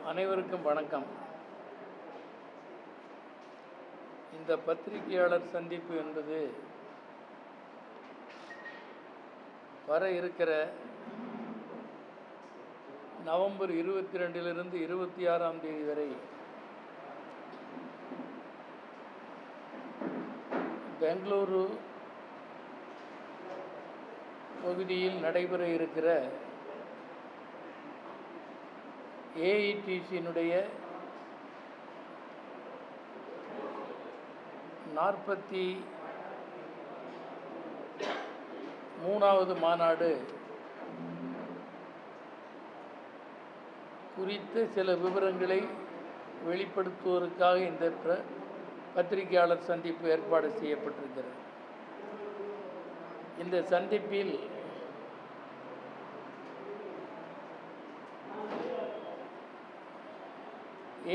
அனைவருக்கும் வணக்கம். இந்த பத்திரிகையாளர் சந்திப்பு என்பது வர இருக்கிற நவம்பர் 22 26 வரை பெங்களூரு பகுதியில் நடைபெற இருக்கிற ஏஐடிசியினுடைய 43வது மாநாடு குறித்து சில விவரங்களை வெளிப்படுத்துவதற்காக இந்த பத்திரிகையாளர் சந்திப்பு ஏற்பாடு செய்யப்பட்டிருக்கிறது. இந்த சந்திப்பில்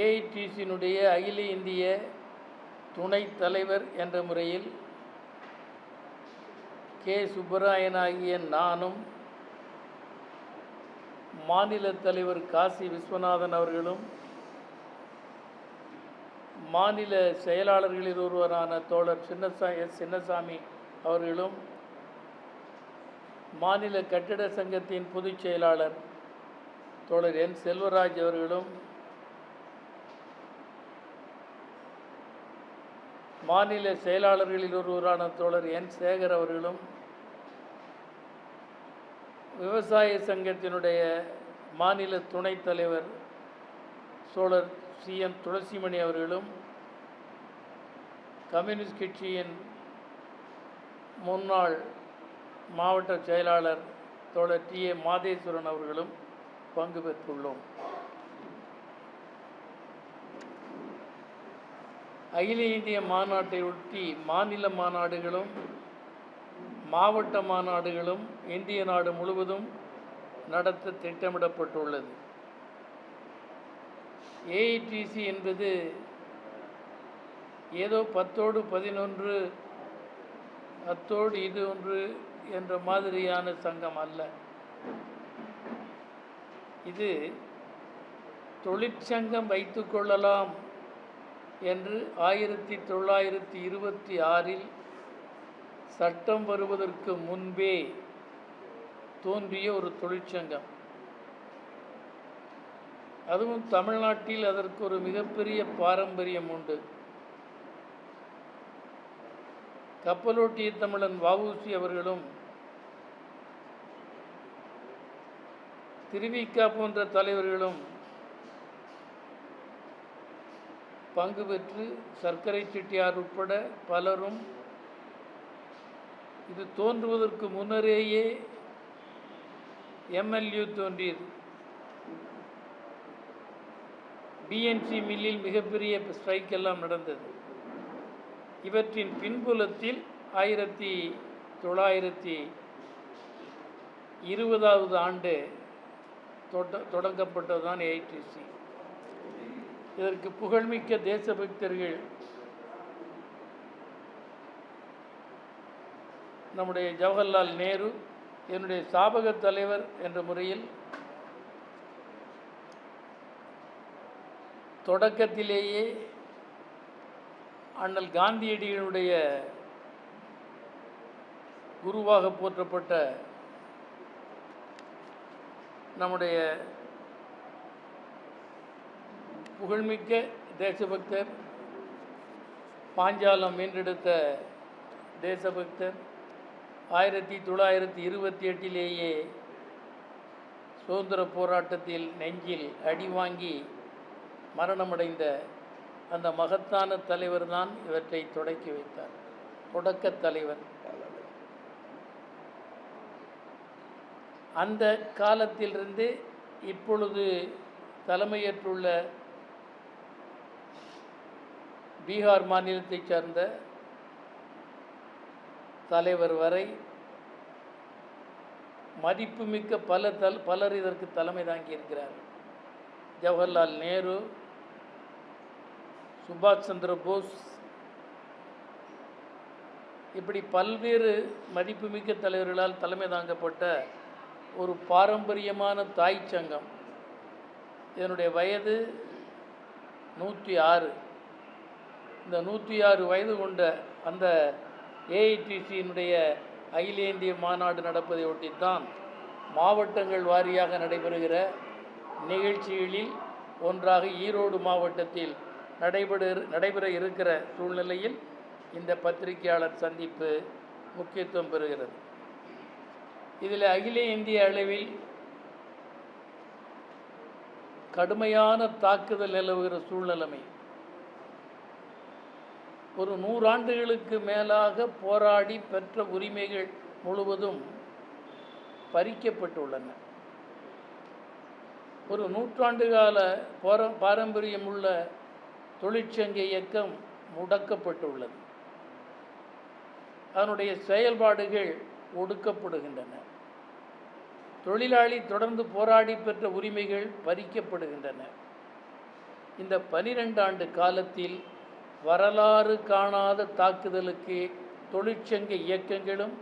ஏஐடிசியினுடைய அகில இந்திய துணைத் தலைவர் என்ற முறையில் கே. சுப்பராயன் ஆகிய நானும், மாநில தலைவர் காசி விஸ்வநாதன் அவர்களும், மாநில செயலாளர்களில் ஒருவரான தோழர் சின்னசாமி அவர்களும், மாநில கட்டிட சங்கத்தின் பொதுச் செயலாளர் தோழர் என். செல்வராஜ் அவர்களும், மாநில செயலாளர்களில் ஒருவரான தோழர் என். சேகர் அவர்களும், விவசாய சங்கத்தினுடைய மாநில துணைத் தலைவர் தோழர் சி.என். துளசிமணி அவர்களும், கம்யூனிஸ்ட் கட்சியின் முன்னாள் மாவட்ட செயலாளர் தோழர் டி.ஏ. மாதேஸ்வரன் அவர்களும் பங்கு பெற்றுள்ளோம். அகில இந்திய மாநாட்டை ஒட்டி மாநில மாநாடுகளும் மாவட்ட மாநாடுகளும் இந்திய நாடு முழுவதும் நடத்த திட்டமிடப்பட்டுள்ளது. ஏஐடிசி என்பது ஏதோ 10ஓடு 11 அத்தோடு இது ஒன்று என்ற மாதிரியான சங்கம் அல்ல. இது தொழிற்சங்கம் வைத்து கொள்ளலாம் என்று 1926 சட்டம் வருவதற்கு முன்பே தோன்றிய ஒரு தொழிற்சங்கம். அதுவும் தமிழ்நாட்டில் அதற்கு ஒரு மிகப்பெரிய பாரம்பரியம் உண்டு. கப்பலோட்டிய தமிழன் வ.உ.சி. அவர்களும், திருவிக போன்ற தலைவர்களும் பங்கு பெற்று, சர்க்கரை செட்டியார் உட்பட பலரும் இது தோன்றுவதற்கு முன்னரேயே எம்எல்யூ தோன்றியது. பிஎன்சி மில்லில் மிகப்பெரிய ஸ்ட்ரைக் எல்லாம் நடந்தது. இவற்றின் பின்புலத்தில் 1920 ஆண்டு தொடங்கப்பட்டதுதான் ஏஐடிசி. இதற்கு புகழ்மிக்க தேசபக்தர்கள் நம்முடைய ஜவஹர்லால் நேரு, என்னுடைய சாபக தலைவர் என்ற முறையில் தொடக்கத்திலேயே அண்ணல் காந்தியடிகளுடைய குருவாக போற்றப்பட்ட நம்முடைய புகழ்மிக்க தேசபக்தர், பாஞ்சாலம் மீண்டெடுத்த தேசபக்தர், 1928 சுதந்திர போராட்டத்தில் நெஞ்சில் அடி வாங்கி மரணமடைந்த அந்த மகத்தான தலைவர் தான் இவற்றை தொடக்கி வைத்தார். தொடக்க தலைவர். அந்த காலத்திலிருந்து இப்பொழுது தலைமையேற்றுள்ள பீகார் மாநிலத்தை சார்ந்த தலைவர் வரை மதிப்புமிக்க பலர் இதற்கு தலைமை தாங்கியிருக்கிறார். ஜவஹர்லால் நேரு, சுபாஷ் சந்திர போஸ், இப்படி பல்வேறு மதிப்புமிக்க தலைவர்களால் தலைமை தாங்கப்பட்ட ஒரு பாரம்பரியமான தாய் சங்கம். இதனுடைய வயது 106. இந்த 106 வயது கொண்ட அந்த ஏஐடிசியினுடைய அகில இந்திய மாநாடு நடப்பதை ஒட்டித்தான் மாவட்டங்கள் வாரியாக நடைபெறுகிற நிகழ்ச்சிகளில் ஒன்றாக ஈரோடு மாவட்டத்தில் நடைபெற இருக்கிற சூழ்நிலையில் இந்த பத்திரிகையாளர் சந்திப்பு முக்கியத்துவம் பெறுகிறது. இதில் அகில இந்திய அளவில் கடுமையான தாக்குதல் நிலவுகிற சூழ்நிலைமை, ஒரு 100 ஆண்டுகளுக்கு மேலாக போராடி பெற்ற உரிமைகள் முழுவதும் பறிக்கப்பட்டுள்ளன. ஒரு 100 ஆண்டு கால பாரம்பரியமுள்ள தொழிற்சங்க இயக்கம் முடக்கப்பட்டுள்ளது. அதனுடைய செயல்பாடுகள் ஒடுக்கப்படுகின்றன. தொழிலாளி தொடர்ந்து போராடி பெற்ற உரிமைகள் பறிக்கப்படுகின்றன. இந்த 12 ஆண்டு காலத்தில் வரலாறு காணாத தாக்குதலுக்கு தொழிற்சங்க இயக்கங்களும்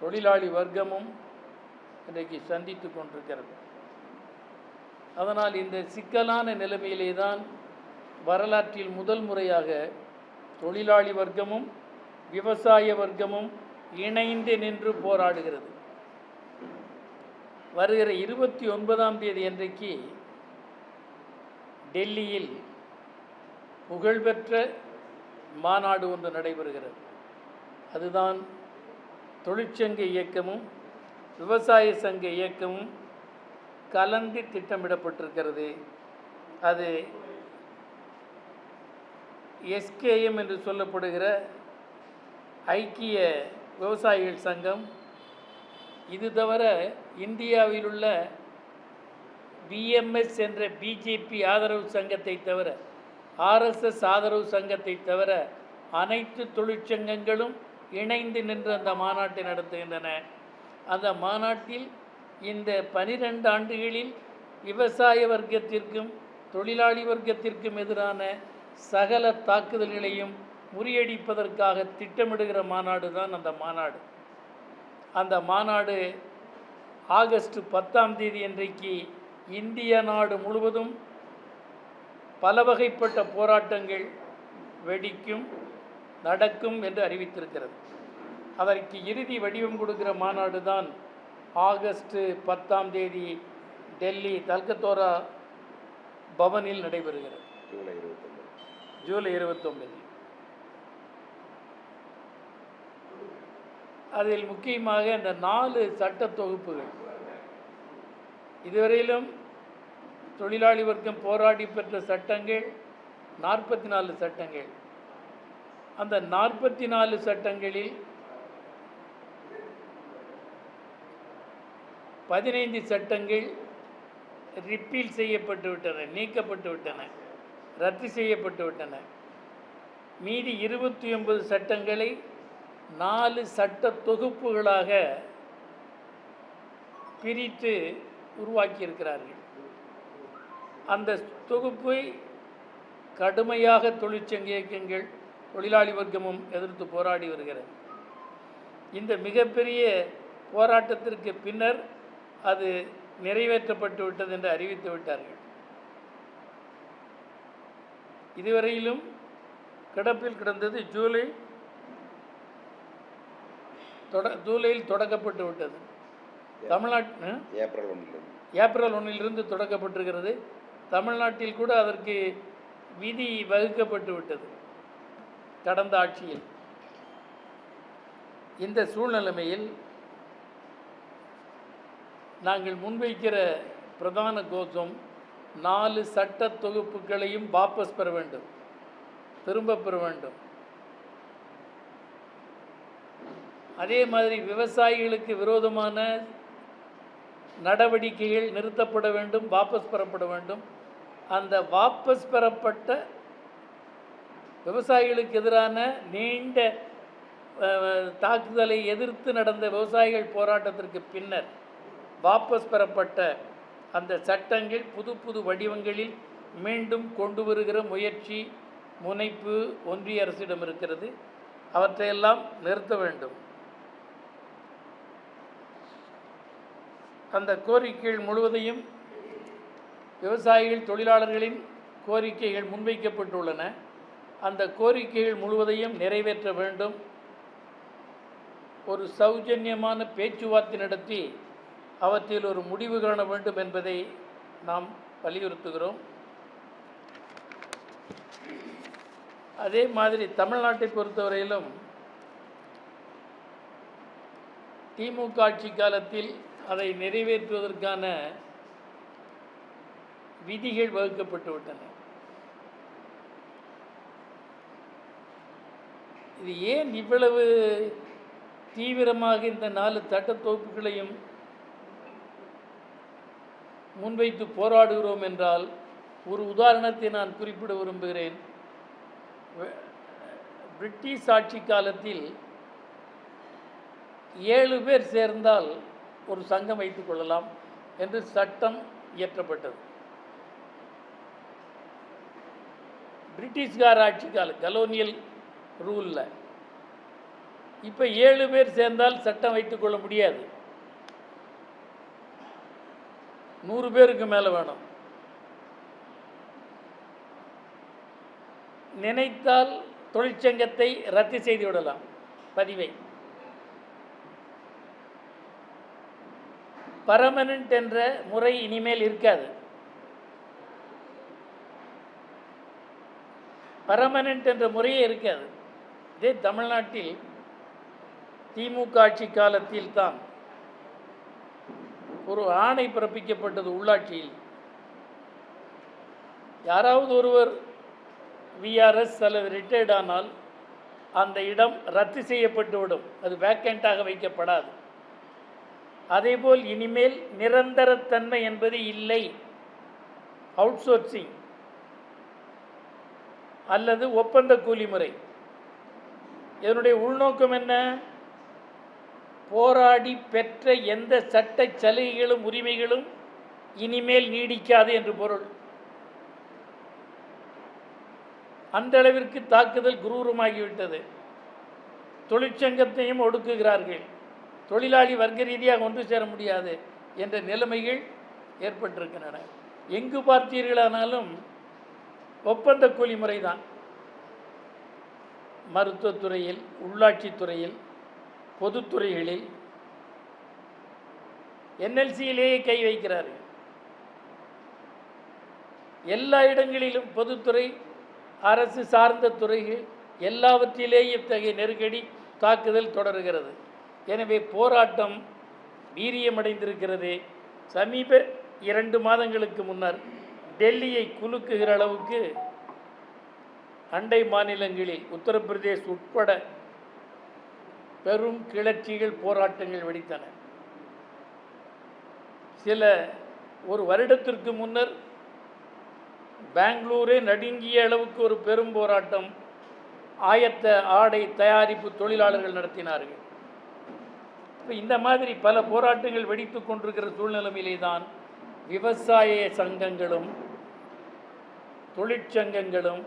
தொழிலாளி வர்க்கமும் இன்றைக்கு சந்தித்து கொண்டிருக்கிறது. அதனால் இந்த சிக்கலான நிலைமையிலே தான் வரலாற்றில் முதல் முறையாக தொழிலாளி வர்க்கமும் விவசாய வர்க்கமும் இணைந்து நின்று போராடுகிறது. வருகிற 29ஆம் தேதி அன்றைக்கு டெல்லியில் புகழ்பெற்ற மாநாடு ஒன்று நடைபெறுகிறது. அதுதான் தொழிற்சங்க இயக்கமும் விவசாய சங்க இயக்கமும் கலந்து திட்டமிடப்பட்டிருக்கிறது. அது எஸ்கேஎம் என்று சொல்லப்படுகிற ஐக்கிய விவசாயிகள் சங்கம், இது தவிர இந்தியாவில் உள்ள பிஎம்எஸ் என்ற பிஜேபி ஆதரவு சங்கத்தை தவிர, ஆர்எஸ்எஸ் ஆதரவு சங்கத்தை தவிர அனைத்து தொழிற்சங்கங்களும் இணைந்து நின்று அந்த மாநாட்டை நடத்துகின்றன. அந்த மாநாட்டில் இந்த 12 ஆண்டுகளில் விவசாய வர்க்கத்திற்கும் தொழிலாளி வர்க்கத்திற்கும் எதிரான சகல தாக்குதல்களையும் முறியடிப்பதற்காக திட்டமிடுகிற மாநாடு தான் அந்த மாநாடு. அந்த மாநாடு ஆகஸ்ட் 10ஆம் தேதி அன்றைக்கு இந்திய நாடு முழுவதும் பல வகைப்பட்ட போராட்டங்கள் நடக்கும் என்று அறிவித்திருக்கிறது. அதற்கு இறுதி வடிவம் கொடுக்கிற மாநாடு தான் ஆகஸ்ட் 10ஆம் தேதி டெல்லி தல்கத்தோரா பவனில் நடைபெறுகிறது. ஜூலை 29. அதில் முக்கியமாக இந்த 4 சட்ட தொகுப்புகள், இதுவரையிலும் தொழிலாளி வர்க்கம் போராடி பெற்ற சட்டங்கள் 44 சட்டங்கள். அந்த 44 சட்டங்களில் 15 சட்டங்கள் ரிப்பீல் செய்யப்பட்டு விட்டன, நீக்கப்பட்டு விட்டன, ரத்து செய்யப்பட்டு விட்டன. மீதி 29 சட்டங்களை 4 சட்ட தொகுப்புகளாக பிரித்து உருவாக்கியிருக்கிறார்கள். அந்த தொகுப்பை கடுமையாக தொழிற்சங்க இயக்கங்கள் தொழிலாளி வர்க்கமும் எதிர்த்து போராடி வருகிறது. இந்த மிகப்பெரிய போராட்டத்திற்கு பின்னர் அது நிறைவேற்றப்பட்டு விட்டது என்று அறிவித்து விட்டார்கள். இதுவரையிலும் கிடப்பில் கிடந்தது ஜூலையில் தொடக்கப்பட்டு விட்டது. ஏப்ரல் 1 தொடக்கப்பட்டிருக்கிறது. தமிழ்நாட்டில் கூட அதற்கு விதி வகுக்கப்பட்டு விட்டது கடந்த ஆட்சியில். இந்த சூழ்நிலைமையில் நாங்கள் முன்வைக்கிற பிரதான கோஷம் 4 சட்ட தொகுப்புகளையும் வாபஸ் பெற வேண்டும், திரும்ப பெற வேண்டும். அதே மாதிரி விவசாயிகளுக்கு விரோதமான நடவடிக்கைகள் நிறுத்தப்பட வேண்டும், வாபஸ் பெறப்பட வேண்டும். அந்த வாபஸ் பெறப்பட்ட விவசாயிகளுக்கு எதிரான நீண்ட தாக்குதலை எதிர்த்து நடந்த விவசாயிகள் போராட்டத்திற்கு பின்னர் வாபஸ் பெறப்பட்ட அந்த சட்டங்கள் புது புது வடிவங்களில் மீண்டும் கொண்டு வருகிற முயற்சி முனைப்பு ஒன்றிய அரசிடம் இருக்கிறது. அவற்றையெல்லாம் நிறுத்த வேண்டும். அந்த கோரிக்கைகள் முழுவதையும் விவசாயிகள் தொழிலாளர்களின் கோரிக்கைகள் முன்வைக்கப்பட்டுள்ளன. அந்த கோரிக்கைகள் முழுவதையும் நிறைவேற்ற வேண்டும். ஒரு சௌஜன்யமான பேச்சுவார்த்தை நடத்தி அவற்றில் ஒரு முடிவு காண வேண்டும் என்பதை நாம் வலியுறுத்துகிறோம். அதே மாதிரி தமிழ்நாட்டை பொறுத்தவரையிலும் திமுக ஆட்சி காலத்தில் அதை நிறைவேற்றுவதற்கான விதிகள் வகுக்கப்பட்டு விட்டன. இது ஏன் இவ்வளவு தீவிரமாக இந்த 4 சட்ட தொகுப்புகளையும் முன்வைத்து போராடுகிறோம் என்றால், ஒரு உதாரணத்தை நான் குறிப்பிட விரும்புகிறேன். பிரிட்டிஷ் ஆட்சி காலத்தில் 7 பேர் சேர்ந்தால் ஒரு சங்கம் வைத்துக் கொள்ளலாம் என்று சட்டம் இயற்றப்பட்டது. பிரிட்டிஷ்கார ஆட்சி காலம், கலோனியல் ரூலில். இப்போ 7 பேர் சேர்ந்தால் சட்டம் வைத்துக் கொள்ள முடியாது. 100 பேருக்கு மேலே வேணும். நினைத்தால் தொழிற்சங்கத்தை ரத்து செய்து விடலாம், பதிவை. பர்மனன்ட் என்ற முறை இனிமேல் இருக்காது. பர்மனன்ட் என்ற முறையே இருக்காது. இதே தமிழ்நாட்டில் திமுக ஆட்சி காலத்தில் தான் ஒரு ஆணை பிறப்பிக்கப்பட்டது. உள்ளாட்சியில் யாராவது ஒருவர் விஆர்எஸ் அல்லது ரிட்டையர்ட் ஆனால் அந்த இடம் ரத்து செய்யப்பட்டுவிடும், அது வேக்கண்டாக வைக்கப்படாது. அதேபோல் இனிமேல் நிரந்தரத்தன்மை என்பது இல்லை. அவுட்சோர்சிங் அல்லது ஒப்பந்த கூலி முறை. இதனுடைய உள்நோக்கம் என்ன? போராடி பெற்ற எந்த சட்ட சலுகைகளும் உரிமைகளும் இனிமேல் நீடிக்காது என்று பொருள். அந்த அளவிற்கு தாக்குதல் குரூரமாகிவிட்டது. தொழிற்சங்கத்தையும் ஒடுக்குகிறார்கள். தொழிலாளி வர்க்க ரீதியாக ஒன்று சேர முடியாது என்ற நிலைமைகள் ஏற்பட்டிருக்கின்றன. எங்கு பார்த்தீர்களானாலும் ஒப்பந்த கூலி முறைதான். மருத்துவத்துறையில், உள்ளாட்சித்துறையில், பொதுத்துறைகளில், என்எல்சியிலேயே கை வைக்கிறார்கள். எல்லா இடங்களிலும் பொதுத்துறை, அரசு சார்ந்த துறைகள் எல்லாவற்றிலேயே இத்தகைய நெருக்கடி, தாக்குதல் தொடர்கிறது. எனவே போராட்டம் வீரியமடைந்திருக்கிறது. சமீப 2 மாதங்களுக்கு முன்னர் டெல்லியை குலுக்குகிற அளவுக்கு அண்டை மாநிலங்களில் உத்தரப்பிரதேஷ் உட்பட பெரும் கிளர்ச்சிகள், போராட்டங்கள் வெடித்தன. ஒரு வருடத்திற்கு முன்னர் பெங்களூரே நடுங்கிய அளவுக்கு ஒரு பெரும் போராட்டம் ஆயத்த ஆடை தயாரிப்பு தொழிலாளர்கள் நடத்தினார்கள். இப்போ இந்த மாதிரி பல போராட்டங்கள் வெடித்து கொண்டிருக்கிற சூழ்நிலையிலே தான் விவசாய சங்கங்களும் தொழிற்சங்கங்களும்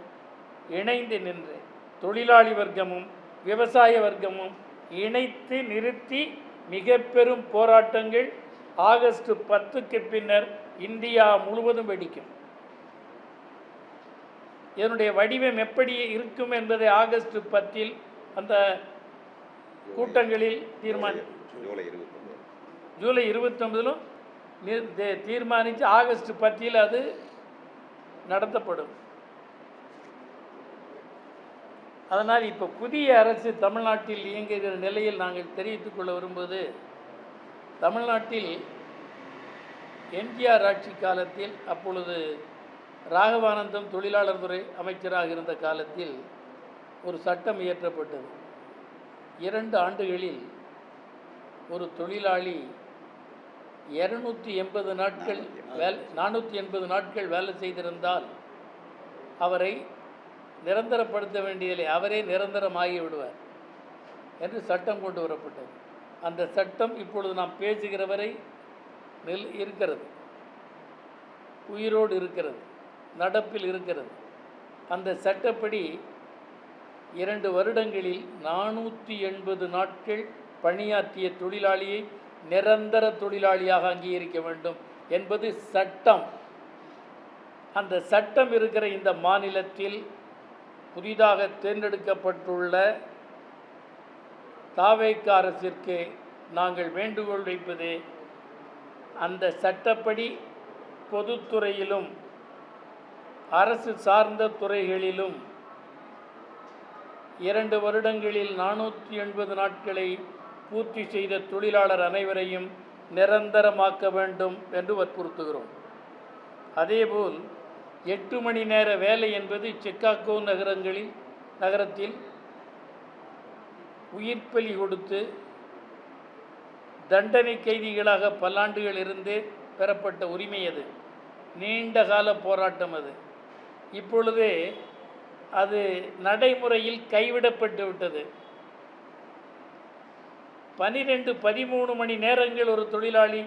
இணைந்து நின்று, தொழிலாளி வர்க்கமும் விவசாய வர்க்கமும் இணைத்து நிறுத்தி மிக பெரும் போராட்டங்கள் ஆகஸ்ட் 10க்கு பின்னர் இந்தியா முழுவதும் வெடிக்கும். இதனுடைய வடிவம் எப்படி இருக்கும் என்பதை ஆகஸ்ட் 10 அந்த கூட்டங்களில் ஜூலை 29 தீர்மானித்து ஆகஸ்ட் 10 அது நடத்தப்படும். அதனால் இப்போ புதிய அரசு தமிழ்நாட்டில் இயங்குகிற நிலையில் நாங்கள் தெரிவித்துக் கொள்ள விரும்புவது, தமிழ்நாட்டில் எம்ஜிஆர் ஆட்சி காலத்தில், அப்பொழுது ராகவானந்தம் தொழிலாளர் துறை அமைச்சராக இருந்த காலத்தில் ஒரு சட்டம் இயற்றப்பட்டது. 2 ஆண்டுகளில் ஒரு தொழிலாளி 480 நாட்கள் வேலை செய்திருந்தால் அவரை நிரந்தரப்படுத்த வேண்டியதில்லை, அவரே நிரந்தரமாகி விடுவார் என்று சட்டம் கொண்டு வரப்பட்டது. அந்த சட்டம் இப்பொழுது நாம் பேசுகிற வரை இருக்கிறது, உயிரோடு இருக்கிறது, நடப்பில் இருக்கிறது. அந்த சட்டப்படி 2 வருடங்களில் 480 நாட்கள் பணியாற்றிய தொழிலாளியை நிரந்தர தொழிலாளியாக அங்கீகரிக்க வேண்டும் என்பது சட்டம். அந்த சட்டம் இருக்கிற இந்த மாநிலத்தில் புதிதாக தேர்ந்தெடுக்கப்பட்டுள்ள தாவேக அரசிற்கு நாங்கள் வேண்டுகோள் வைப்பது, அந்த சட்டப்படி பொதுத்துறையிலும் அரசு சார்ந்த துறைகளிலும் 2 வருடங்களில் 480 நாட்களை பூர்த்தி செய்த தொழிலாளர் அனைவரையும் நிரந்தரமாக்க வேண்டும் என்று வற்புறுத்துகிறோம். அதேபோல் 8 மணி நேர வேலை என்பது சிக்காகோ நகரத்தில் உயிர்ப்பலி கொடுத்து தண்டனை கைதிகளாக பல்லாண்டுகள் இருந்து பெறப்பட்ட உரிமை. அது நீண்ட கால போராட்டம். அது இப்பொழுது அது நடைமுறையில் கைவிடப்பட்டு விட்டது. 12-13 மணி நேரங்கள் ஒரு தொழிலாளி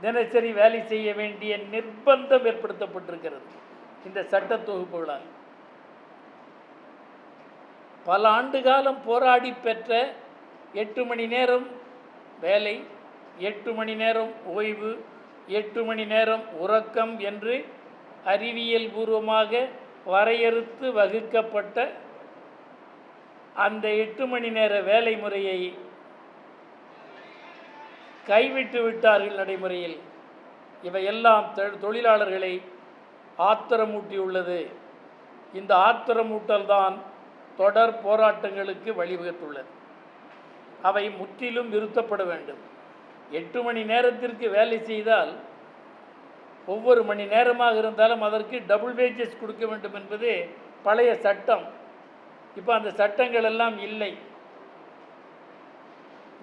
தினசரி வேலை செய்ய வேண்டிய நிர்பந்தம் ஏற்படுத்தப்பட்டிருக்கிறது இந்த சட்ட தொகுப்புகளால். பல ஆண்டு காலம் போராடி பெற்ற 8 மணி நேரம் வேலை, 8 மணி நேரம் ஓய்வு, 8 மணி நேரம் உறக்கம் என்று அறிவியல் பூர்வமாக வரையறுத்து வகுக்கப்பட்ட அந்த 8 மணி நேர வேலை முறையை கைவிட்டு விட்டார்கள் நடைமுறையில். இவையெல்லாம் தொழிலாளர்களை ஆத்திரமூட்டியுள்ளது. இந்த ஆத்திரமூட்டல்தான் தொடர் போராட்டங்களுக்கு வழிவகுத்துள்ளது. அவை முற்றிலும் நிறுத்தப்பட வேண்டும். 8 மணி நேரத்திற்கு வேலை செய்தால் ஒவ்வொரு மணி நேரமாக இருந்தாலும் அதற்கு டபுள் வேஜஸ் கொடுக்க வேண்டும் என்பது பழைய சட்டம். இப்போ அந்த சட்டங்கள் எல்லாம் இல்லை,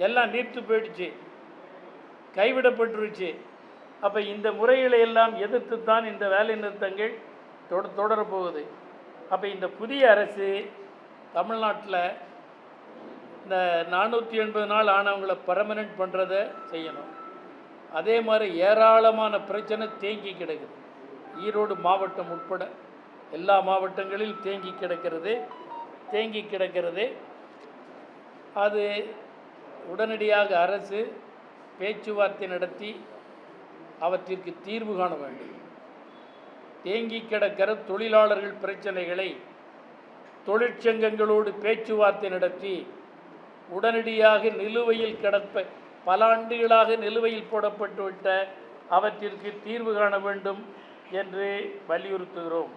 எல்லாம் நீர்த்து போயிடுச்சு, கைவிடப்பட்டுருச்சு. அப்போ இந்த முறைகளை எல்லாம் எதிர்த்து தான் இந்த வேலை நிறுத்தங்கள் தொடரப்போகுது. அப்போ இந்த புதிய அரசு தமிழ்நாட்டில் இந்த 480 நாள் ஆனவங்களை பர்மனெண்ட் பண்ணுறதை செய்யணும். அதே மாதிரி ஏராளமான பிரச்சனை தேங்கி கிடக்குது. ஈரோடு மாவட்டம் உட்பட எல்லா மாவட்டங்களிலும் தேங்கி கிடக்கிறது. அது உடனடியாக அரசு பேச்சுவார்த்தை நடத்தி அவற்றிற்கு தீர்வு காண வேண்டும். தேங்கி கிடக்கிற தொழிலாளர்கள் பிரச்சனைகளை தொழிற்சங்கங்களோடு பேச்சுவார்த்தை நடத்தி உடனடியாக நிலுவையில் கிடப்ப பல ஆண்டுகளாக நிலுவையில் போடப்பட்டுவிட்ட அவற்றிற்கு தீர்வு காண வேண்டும் என்று வலியுறுத்துகிறோம்.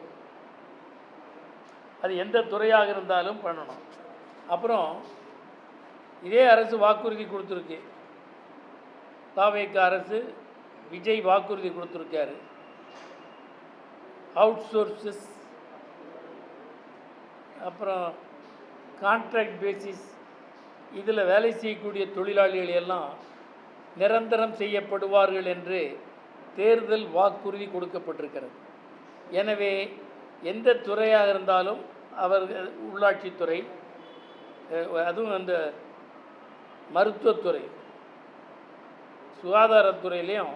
அது எந்த துறையாக இருந்தாலும் பண்ணணும். அப்புறம் இதே அரசு வாக்குறுதி கொடுத்துருக்கு. தாவேக அரசு விஜய் வாக்குறுதி கொடுத்துருக்காரு. அவுட் சோர்ஸஸ், அப்புறம் கான்ட்ராக்ட் பேசிஸ், இதில் வேலை செய்யக்கூடிய தொழிலாளிகள் எல்லாம் நிரந்தரம் செய்யப்படுவார்கள் என்று தேர்தல் வாக்குறுதி கொடுக்கப்பட்டிருக்கிறது. எனவே எந்த துறையாக இருந்தாலும் அவர்கள் உள்ளாட்சித்துறை, அதுவும் அந்த மருத்துவத்துறை, சுகாதாரத்துறையிலையும்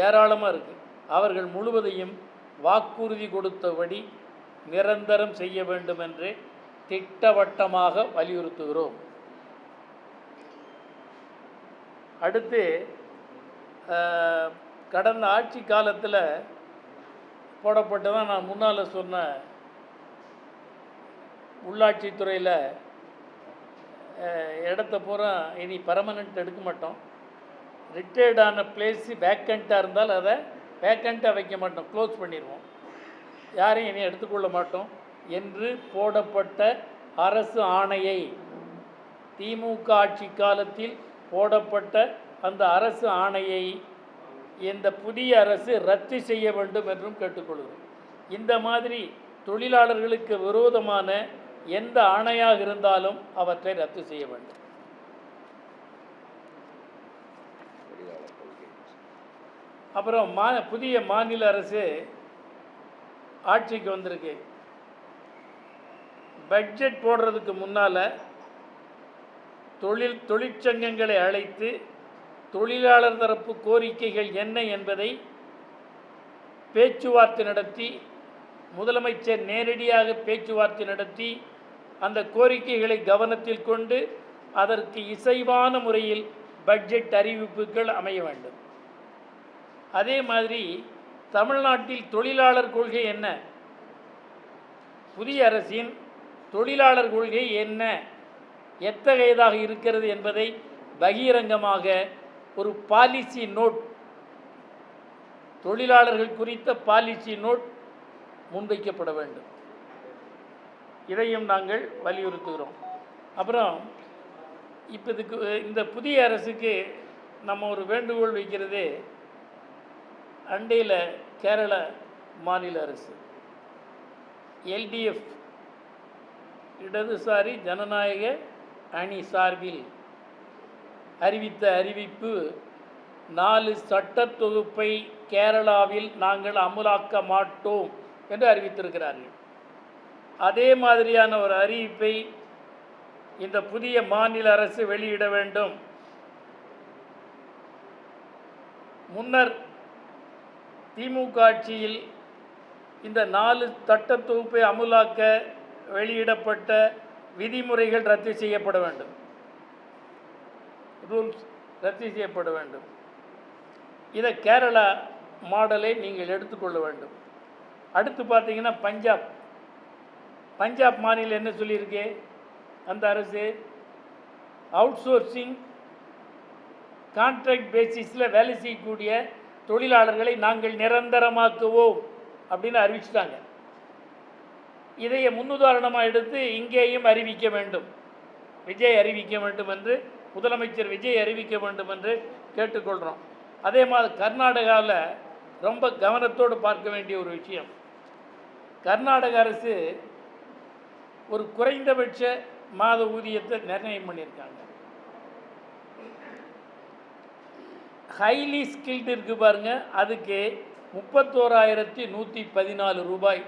ஏராளமாக இருக்குது. அவர்கள் முழுவதையும் வாக்குறுதி கொடுத்தபடி நிரந்தரம் செய்ய வேண்டும் என்று திட்டவட்டமாக வலியுறுத்துகிறோம். அடுத்து கடந்த ஆட்சி காலத்தில் போடப்பட்டதான் நான் முன்னால் சொன்ன உள்ளாட்சித்துறையில் இடத்த பூரா இனி பர்மனெண்ட் எடுக்க மாட்டோம், ரிட்டையர்டான பிளேஸு வேக்கண்ட்டாக இருந்தால் அதை வேக்கண்ட்டாக வைக்க மாட்டோம், க்ளோஸ் பண்ணிடுவோம், யாரையும் இனி எடுத்துக்கொள்ள மாட்டோம் என்று போடப்பட்ட அரசு ஆணையை, திமுக ஆட்சி காலத்தில் போடப்பட்ட அந்த அரசு ஆணையை இந்த புதிய அரசு ரத்து செய்ய வேண்டும் என்றும் கேட்டுக்கொள்கிறோம். இந்த மாதிரி தொழிலாளர்களுக்கு விரோதமான எந்த ஆணையாக இருந்தாலும் அவற்றை ரத்து செய்ய வேண்டும். அப்புறம் புதிய மாநில அரசு ஆட்சிக்கு வந்திருக்கு. பட்ஜெட் போடுறதுக்கு முன்னால் தொழிற்சங்கங்களை அழைத்து தொழிலாளர் தரப்பு கோரிக்கைகள் என்ன என்பதை பேச்சுவார்த்தை நடத்தி, முதலமைச்சர் நேரடியாக பேச்சுவார்த்தை நடத்தி அந்த கோரிக்கைகளை கவனத்தில் கொண்டு அதற்கு இசைவான முறையில் பட்ஜெட் அறிவிப்புகள் அமைய வேண்டும். அதே மாதிரி தமிழ்நாட்டில் தொழிலாளர் கொள்கை என்ன, புதிய அரசின் தொழிலாளர் கொள்கை என்ன, எத்தகையதாக இருக்கிறது என்பதை பகிரங்கமாக ஒரு பாலிசி நோட், தொழிலாளர்கள் குறித்த பாலிசி நோட் முன்வைக்கப்பட வேண்டும். இதையும் நாங்கள் வலியுறுத்துகிறோம். அப்புறம் இப்போ இந்த புதிய அரசுக்கு நம்ம ஒரு வேண்டுகோள் வைக்கிறது, அண்டையில் கேரள மாநில அரசு எல்டிஎஃப் இடதுசாரி ஜனநாயக அணி சார்பில் அறிவித்த அறிவிப்பு, 4 சட்ட தொகுப்பை கேரளாவில் நாங்கள் அமுலாக்க மாட்டோம் என்று அறிவித்திருக்கிறார்கள். அதே மாதிரியான ஒரு அறிவிப்பை இந்த புதிய மாநில அரசு வெளியிட வேண்டும். முன்னர் திமுக ஆட்சியில் இந்த 4 சட்ட தொகுப்பை அமுலாக்க வெளியிடப்பட்ட விதிமுறைகள் ரத்து செய்யப்பட வேண்டும், ரூல்ஸ் ரத்து செய்யப்பட வேண்டும். இதை கேரளா மாடலை நீங்கள் எடுத்துக்கொள்ள வேண்டும். அடுத்து பார்த்தீங்கன்னா பஞ்சாப் மாநிலம் என்ன சொல்லியிருக்கு, அந்த அரசு அவுட் சோர்சிங் கான்ட்ராக்ட் பேசிஸில் வேலை செய்யக்கூடிய தொழிலாளர்களை நாங்கள் நிரந்தரமாக்குவோம் அப்படின்னு அறிவிச்சிட்டாங்க. இதை முன்னுதாரணமாக எடுத்து இங்கேயும் அறிவிக்க வேண்டும், விஜய் அறிவிக்க வேண்டும் என்று, முதலமைச்சர் விஜய் அறிவிக்க வேண்டும் என்று கேட்டுக்கொள்கிறோம். அதே மாதிரி கர்நாடகாவில் ரொம்ப கவனத்தோடு பார்க்க வேண்டிய ஒரு விஷயம், கர்நாடக அரசு ஒரு குறைந்தபட்ச மாத ஊதியத்தை நிர்ணயம் பண்ணியிருக்காங்க. ஹைலி ஸ்கில்டு இருக்கு பாருங்க, அதுக்கு 31,114 ரூபாய்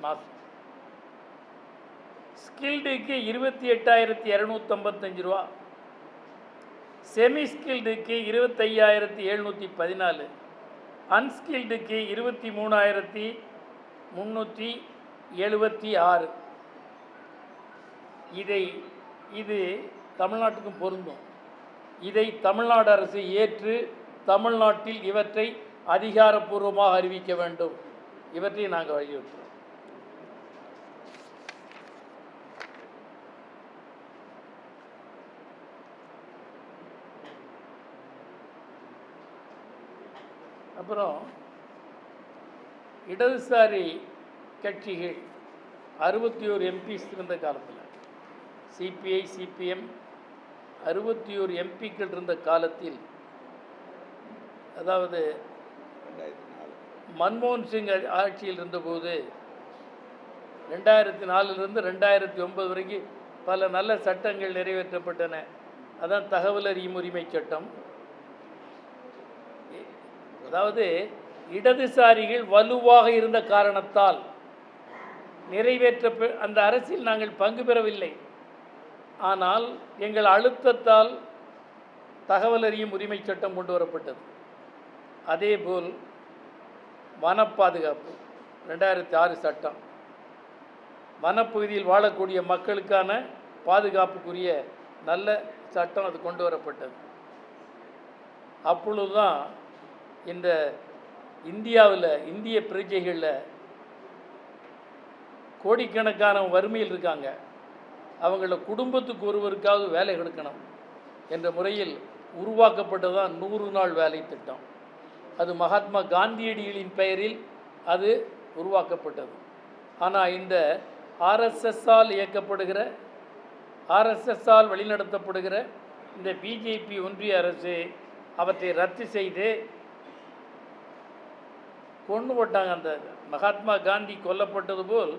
மாதம். ஸ்கில்டுக்கு 28,255 ரூபா, செமி ஸ்கில்டுக்கு 25,714, அன்ஸ்கில்டுக்கு 23,376. இது தமிழ்நாட்டுக்கும் பொருந்தும். இதை தமிழ்நாடு அரசு ஏற்று தமிழ்நாட்டில் இவற்றை அதிகாரப்பூர்வமாக அறிவிக்க வேண்டும். இவற்றை நாங்கள் வலியுறுத்துகிறோம். அப்புறம் இடதுசாரி கட்சிகள் 61 எம்பிஸ் இருந்த காலத்தில், சிபிஐ சிபிஎம் 61 எம்பிக்கள் இருந்த காலத்தில், அதாவது மன்மோகன் சிங் ஆட்சியில் இருந்தபோது 2004 2009 வரைக்கும் பல நல்ல சட்டங்கள் நிறைவேற்றப்பட்டன. அதான் தகவல் அறியும் உரிமை சட்டம். அதாவது இடதுசாரிகள் வலுவாக இருந்த காரணத்தால் அந்த அரசில் நாங்கள் பங்கு பெறவில்லை. ஆனால் எங்கள் அழுத்தத்தால் தகவல் அறியும் உரிமை சட்டம் கொண்டு வரப்பட்டது. அதேபோல் வன பாதுகாப்பு 2006 சட்டம், வனப்பகுதியில் வாழக்கூடிய மக்களுக்கான பாதுகாப்புக்குரிய நல்ல சட்டம் அது கொண்டு வரப்பட்டது. அப்பொழுதுதான் இந்த இந்தியாவில் இந்திய பிரஜைகளில் கோடிக்கணக்கான வறுமையில் இருக்காங்க, அவங்கள குடும்பத்துக்கு ஒருவருக்காவது வேலை கொடுக்கணும் என்ற முறையில் உருவாக்கப்பட்டதான் 100 நாள் வேலை திட்டம். அது மகாத்மா காந்தியடிகளின் பெயரில் அது உருவாக்கப்பட்டது. ஆனால் இந்த ஆர்எஸ்எஸ்ஸால் இயக்கப்படுகிற, ஆர்எஸ்எஸ்ஸால் வழிநடத்தப்படுகிற இந்த பிஜேபி ஒன்றிய அரசு அவற்றை ரத்து செய்து கொண்டு போட்டாங்க. அந்த மகாத்மா காந்தி கொல்லப்பட்டது போல்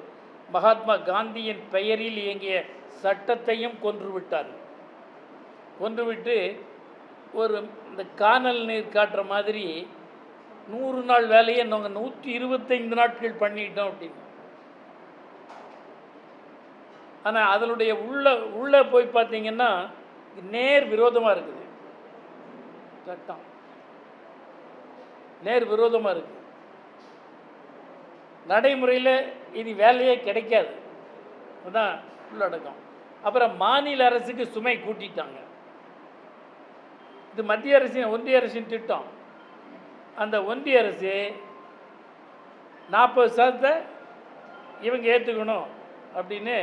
மகாத்மா காந்தியின் பெயரில் இயங்கிய சட்டத்தையும் கொன்றுவிட்டு ஒரு இந்த காணல் நீர் காட்டுற மாதிரி 100 நாள் வேலையை நாங்கள் 125 நாட்கள் பண்ணிட்டோம் அப்படின்னு. ஆனால் அதனுடைய உள்ளே போய் பார்த்தீங்கன்னா நேர் விரோதமாக இருக்குது, சட்டம் நேர் விரோதமாக இருக்குது. நடைமுறையில் இது வேலையே கிடைக்காது, அதுதான் உள்ளடக்கம். அப்புறம் மாநில அரசுக்கு சுமை கூட்டிட்டாங்க. இது மத்திய அரசின் ஒன்றிய அரசின் திட்டம். அந்த ஒன்றிய அரசு 40% இவங்க ஏற்றுக்கணும் அப்படின்னு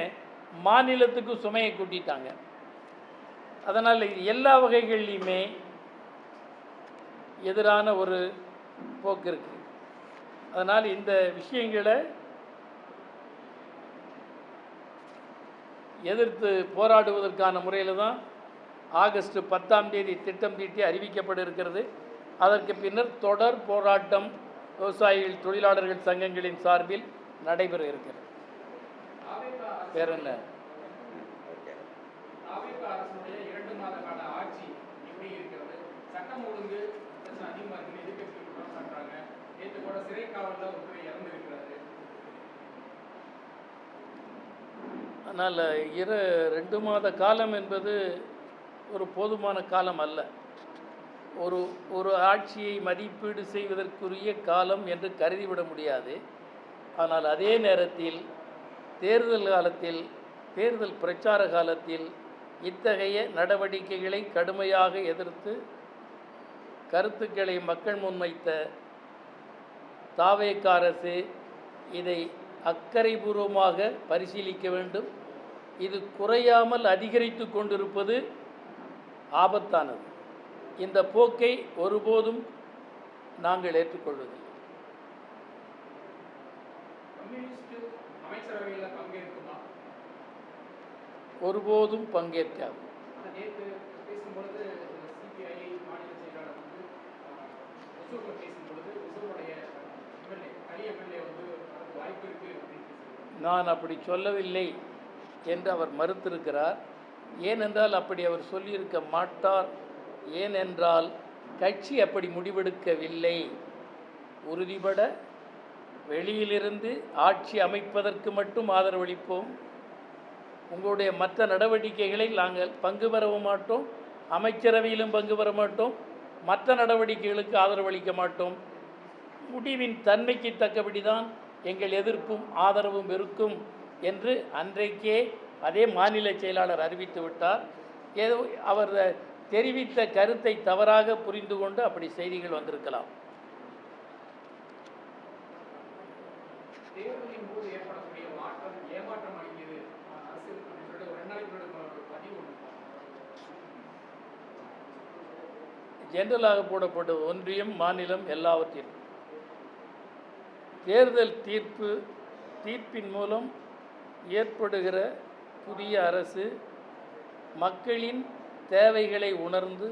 மாநிலத்துக்கு சுமையை கூட்டிட்டாங்க. அதனால் இது எல்லா வகைகள்லையுமே எதிரான ஒரு போக்கு இருக்குது. அதனால் இந்த விஷயங்களை எதிர்த்து போராடுவதற்கான முறையில் தான் ஆகஸ்ட் 10ஆம் தேதி திட்டம் தீட்டி அறிவிக்கப்பட இருக்கிறது. அதற்கு பின்னர் தொடர் போராட்டம் விவசாயிகள் தொழிலாளர்கள் சங்கங்களின் சார்பில் நடைபெற இருக்கிறது. வேற என்ன? ஆனால் 2 மாத காலம் என்பது ஒரு போதுமான காலம் அல்ல. ஒரு ஆட்சியை மதிப்பீடு செய்வதற்குரிய காலம் என்று கருதிவிட முடியாது. ஆனால் அதே நேரத்தில் தேர்தல் காலத்தில், தேர்தல் பிரச்சார காலத்தில் இத்தகைய நடவடிக்கைகளை கடுமையாக எதிர்த்து கருத்துக்களை மக்கள் முன்வைத்த தாவேக அரசு இதை அக்கறைபூர்வமாக பரிசீலிக்க வேண்டும். இது குறையாமல் அதிகரித்து கொண்டிருப்பது ஆபத்தானது. இந்த போக்கை ஒருபோதும் நாங்கள் ஏற்றுக்கொள்வதில்லை. ஒருபோதும் பங்கேற்காது. நான் அப்படி சொல்லவில்லை என்று அவர் மறுத்திருக்கிறார். ஏனென்றால் அப்படி அவர் சொல்லியிருக்க மாட்டார். ஏனென்றால் கட்சி அப்படி முடிவெடுக்கவில்லை. உறுதிபட வெளியிலிருந்து ஆட்சி அமைப்பதற்கு மட்டும் ஆதரவளிப்போம், உங்களுடைய மற்ற நடவடிக்கைகளில் நாங்கள் பங்கு பெறவும் மாட்டோம், அமைச்சரவையிலும் பங்கு பெற மாட்டோம், மற்ற நடவடிக்கைகளுக்கு ஆதரவளிக்க மாட்டோம். முடிவின் தன்மைக்கு தக்கபடி தான் எங்கள் எதிர்ப்பும் ஆதரவும் இருக்கும் என்று அன்றைக்கே அதே மாநில செயலாளர் அறிவித்து விட்டார். ஏதோ அவர் தெரிவித்த கருத்தை தவறாக புரிந்து கொண்டு அப்படி செய்திகள் வந்திருக்கலாம். ஜெனரலாக போடப்பட்ட ஒன்றியம், மாநிலம் எல்லாவற்றிற்கும் தேர்தல் தீர்ப்பின் மூலம் ஏற்படுகிற புதிய அரசு மக்களின் தேவைகளை உணர்ந்து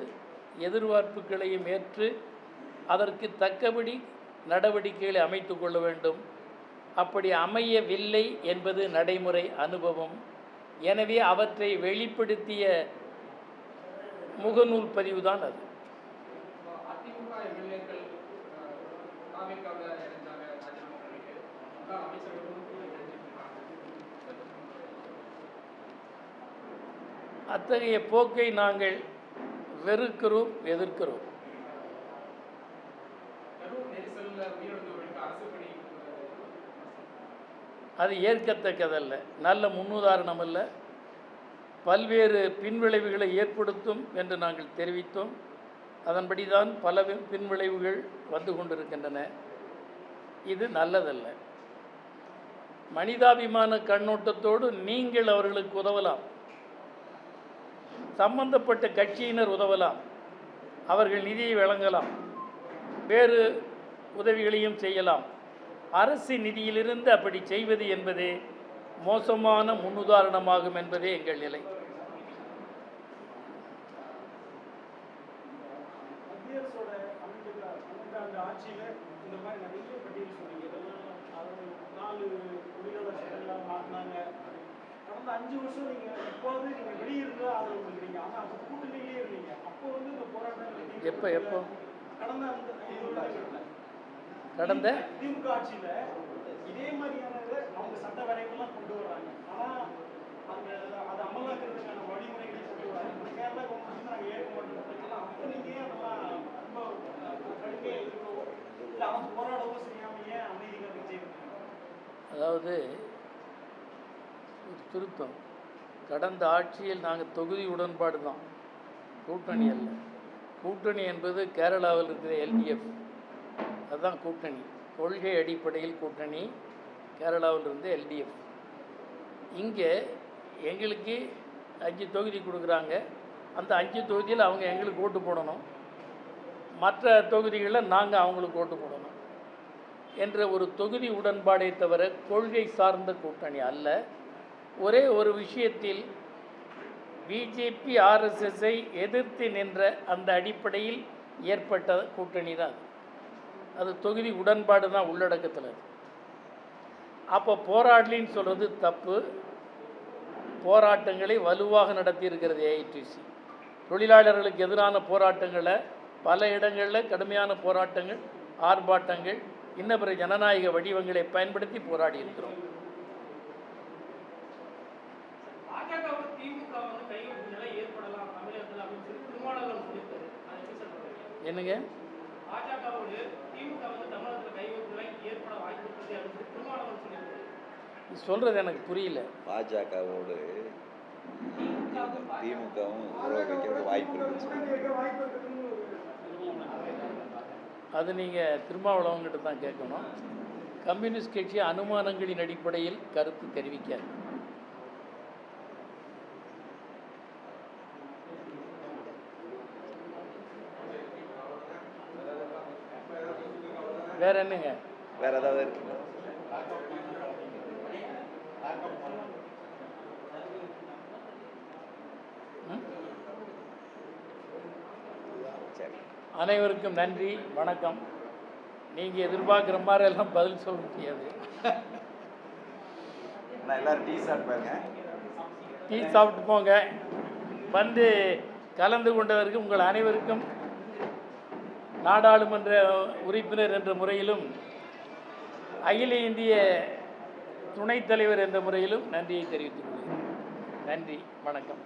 எதிர்பார்ப்புகளையும் ஏற்று அதற்கு தக்கபடி நடவடிக்கைகளை அமைத்து கொள்ள வேண்டும். அப்படி அமையவில்லை என்பது நடைமுறை அனுபவம். எனவே அவற்றை வெளிப்படுத்திய முகநூல் பதிவு தான் அது. அத்தகைய போக்கை நாங்கள் வெறுக்கிறோம், எதிர்க்கிறோம். அது ஏற்கத்தக்கதல்ல, நல்ல முன்னுதாரணம் அல்ல, பல்வேறு பின்விளைவுகளை ஏற்படுத்தும் என்று நாங்கள் தெரிவித்தோம். அதன்படி தான் பல பின்விளைவுகள் வந்து கொண்டிருக்கின்றன. இது நல்லதல்ல. மனிதாபிமான கண்ணோட்டத்தோடு நீங்கள் அவர்களுக்கு உதவலாம், சம்பந்தப்பட்ட கட்சியினர் உதவலாம், அவர்கள் நிதியை வழங்கலாம், வேறு உதவிகளையும் செய்யலாம். அரசு நிதியிலிருந்து அப்படி செய்வது என்பதே மோசமான முன்னுதாரணமாகும் என்பதே எங்கள் நிலை. கடந்த 5 வருஷம் நீங்கள் எப்போது நீங்கள் வெளியிருந்தா ஆதரவு கொடுக்குறீங்க, ஆனால் அந்த கூட்டணியிலே இருந்தீங்க. அப்போ வந்து இந்த போராட்டம் எப்போ கடந்த திமுக ஆட்சியில் இதே மாதிரியானதை அவங்க சட்ட வரைகள்லாம் கொண்டு வர்றாங்க. ஆனால் அதை அமலாக்கிறதுக்கான வழிமுறைகளை கொண்டு வராங்க. கேரளா கவர்மெண்ட் நாங்கள் ஏற்க மாட்டோம். அப்போ நீங்கள் அதெல்லாம் ரொம்ப கடுமையாக இருக்கோ இல்லை அவங்க போராடவும் செய்யாமல் ஏன் அமைதிக்காக செய்யணும்? அதாவது ஒரு திருத்தம், கடந்த ஆட்சியில் நாங்கள் தொகுதி உடன்பாடு தான், கூட்டணி அல்ல. கூட்டணி என்பது கேரளாவில் இருக்கிற LDF, அதுதான் கூட்டணி. கொள்கை அடிப்படையில் கூட்டணி. கேரளாவிலிருந்து எல்டிஎஃப். இங்கே எங்களுக்கு 5 தொகுதி கொடுக்குறாங்க. அந்த 5 தொகுதியில் அவங்க எங்களுக்கு ஓட்டு போடணும், மற்ற தொகுதிகளில் நாங்கள் அவங்களுக்கு ஓட்டு போடணும் என்ற ஒரு தொகுதி உடன்பாடை தவிர கொள்கை சார்ந்த கூட்டணி அல்ல. ஒரே ஒரு விஷயத்தில் பிஜேபி ஆர்எஸ்எஸ்ஸை எதிர்த்து நின்ற அந்த அடிப்படையில் ஏற்பட்ட கூட்டணி தான் அது. தொகுதி உடன்பாடு தான் உள்ளடக்கத்தில். அப்போ போராடலின்னு சொல்கிறது தப்பு. போராட்டங்களை வலுவாக நடத்தியிருக்கிறது ஏஐடிசி. தொழிலாளர்களுக்கு எதிரான போராட்டங்களை பல இடங்களில் கடுமையான போராட்டங்கள், ஆர்ப்பாட்டங்கள், இன்ன பிற ஜனநாயக வடிவங்களை பயன்படுத்தி போராடி இருக்கிறோம். என்னங்க சொல்றது எனக்கு புரியல. பாஜகவோடு திமுகவும் உறவு வைக்க வாய்ப்பு இருக்கு. அது நீங்கள் திருமாவளவன்கிட்ட தான் கேட்கணும். கம்யூனிஸ்ட் கட்சி அனுமானங்களின் அடிப்படையில் கருத்து தெரிவிக்காது. வேற என்னங்க? வேற ஏதாவது இருக்குங்க? அனைவருக்கும் நன்றி, வணக்கம். நீங்கள் எதிர்பார்க்குற மாதிரி எல்லாம் பதில் சொல்ல முடியாது. எல்லாரும் டீ சாப்பிடுங்க. டீ சாப்பிட்டு போங்க. வந்து கலந்து கொண்டதற்கு உங்கள் அனைவருக்கும் நாடாளுமன்ற உறுப்பினர் என்ற முறையிலும் அகில இந்திய துணைத் தலைவர் என்ற முறையிலும் நன்றியை தெரிவித்துக் கொள்கிறேன். நன்றி, வணக்கம்.